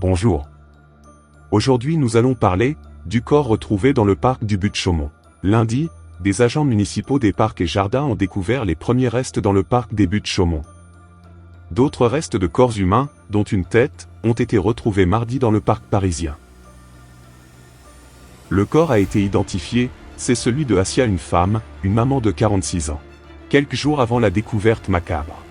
Bonjour. Aujourd'hui nous allons parler du corps retrouvé dans le parc du Buttes-Chaumont. Lundi, des agents municipaux des parcs et jardins ont découvert les premiers restes dans le parc des Buttes-Chaumont. D'autres restes de corps humains, dont une tête, ont été retrouvés mardi dans le parc parisien. Le corps a été identifié, c'est celui de Assia, une femme, une maman de 46 ans. Quelques jours avant la découverte macabre.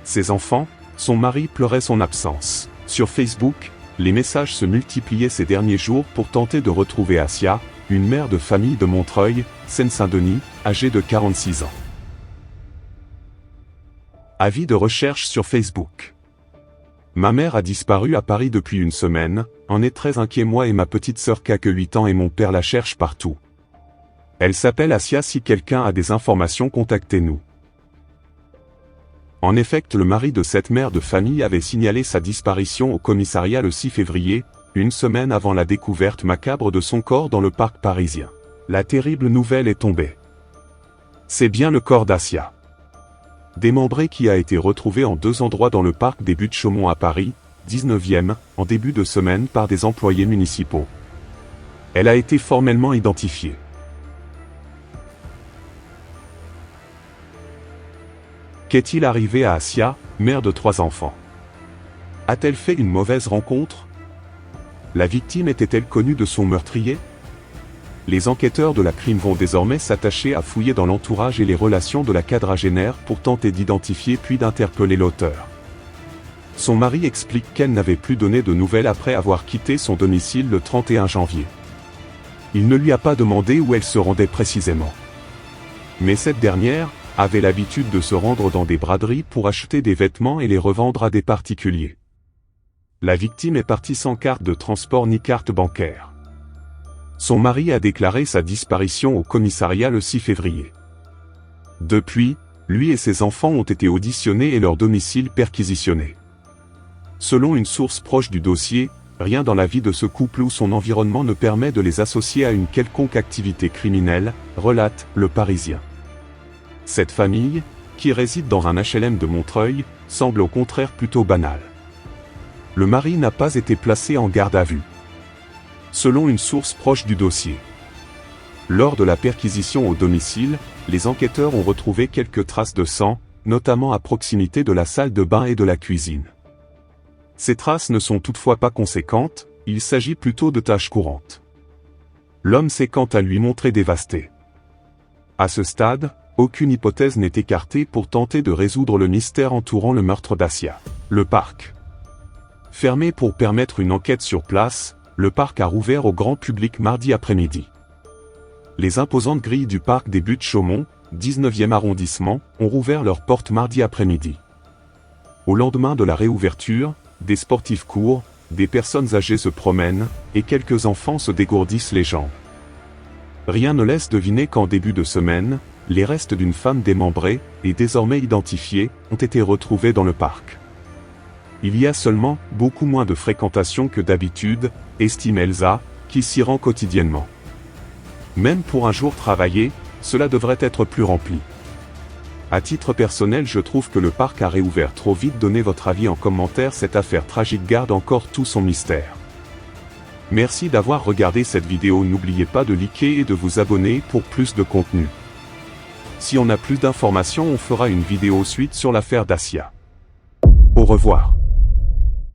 Ses enfants, son mari pleurait son absence. Sur Facebook, les messages se multipliaient ces derniers jours pour tenter de retrouver Assia, une mère de famille de Montreuil, Seine-Saint-Denis, âgée de 46 ans. Avis de recherche sur Facebook. Ma mère a disparu à Paris depuis une semaine, on est très inquiet moi et ma petite sœur qui a que 8 ans et mon père la cherche partout. Elle s'appelle Assia, si quelqu'un a des informations contactez-nous. En effet, le mari de cette mère de famille avait signalé sa disparition au commissariat le 6 février, une semaine avant la découverte macabre de son corps dans le parc parisien. La terrible nouvelle est tombée. C'est bien le corps d'Assia. Démembré, qui a été retrouvé en 2 endroits dans le parc des Buttes-Chaumont à Paris, 19e, en début de semaine par des employés municipaux. Elle a été formellement identifiée. Qu'est-il arrivé à Assia, mère de 3 enfants? A-t-elle fait une mauvaise rencontre? La victime était-elle connue de son meurtrier? Les enquêteurs de la crime vont désormais s'attacher à fouiller dans l'entourage et les relations de la quadragénaire pour tenter d'identifier puis d'interpeller l'auteur. Son mari explique qu'elle n'avait plus donné de nouvelles après avoir quitté son domicile le 31 janvier. Il ne lui a pas demandé où elle se rendait précisément. Mais cette dernière avait l'habitude de se rendre dans des braderies pour acheter des vêtements et les revendre à des particuliers. La victime est partie sans carte de transport ni carte bancaire. Son mari a déclaré sa disparition au commissariat le 6 février. Depuis, lui et ses enfants ont été auditionnés et leur domicile perquisitionné. Selon une source proche du dossier, rien dans la vie de ce couple ou son environnement ne permet de les associer à une quelconque activité criminelle, relate Le Parisien. Cette famille, qui réside dans un HLM de Montreuil, semble au contraire plutôt banale. Le mari n'a pas été placé en garde à vue. Selon une source proche du dossier. Lors de la perquisition au domicile, les enquêteurs ont retrouvé quelques traces de sang, notamment à proximité de la salle de bain et de la cuisine. Ces traces ne sont toutefois pas conséquentes, il s'agit plutôt de taches courantes. L'homme s'est quant à lui montré dévasté. À ce stade, aucune hypothèse n'est écartée pour tenter de résoudre le mystère entourant le meurtre d'Assia. Le parc. Fermé pour permettre une enquête sur place, le parc a rouvert au grand public mardi après-midi. Les imposantes grilles du parc des Buttes-Chaumont, 19e arrondissement, ont rouvert leurs portes mardi après-midi. Au lendemain de la réouverture, des sportifs courent, des personnes âgées se promènent, et quelques enfants se dégourdissent les jambes. Rien ne laisse deviner qu'en début de semaine, les restes d'une femme démembrée, et désormais identifiée, ont été retrouvés dans le parc. Il y a seulement beaucoup moins de fréquentation que d'habitude, estime Elsa, qui s'y rend quotidiennement. Même pour un jour travaillé, cela devrait être plus rempli. À titre personnel, je trouve que le parc a réouvert trop vite. Donnez votre avis en commentaire. Cette affaire tragique garde encore tout son mystère. Merci d'avoir regardé cette vidéo. N'oubliez pas de liker et de vous abonner pour plus de contenu. Si on a plus d'informations, on fera une vidéo suite sur l'affaire d'Assia. Au revoir.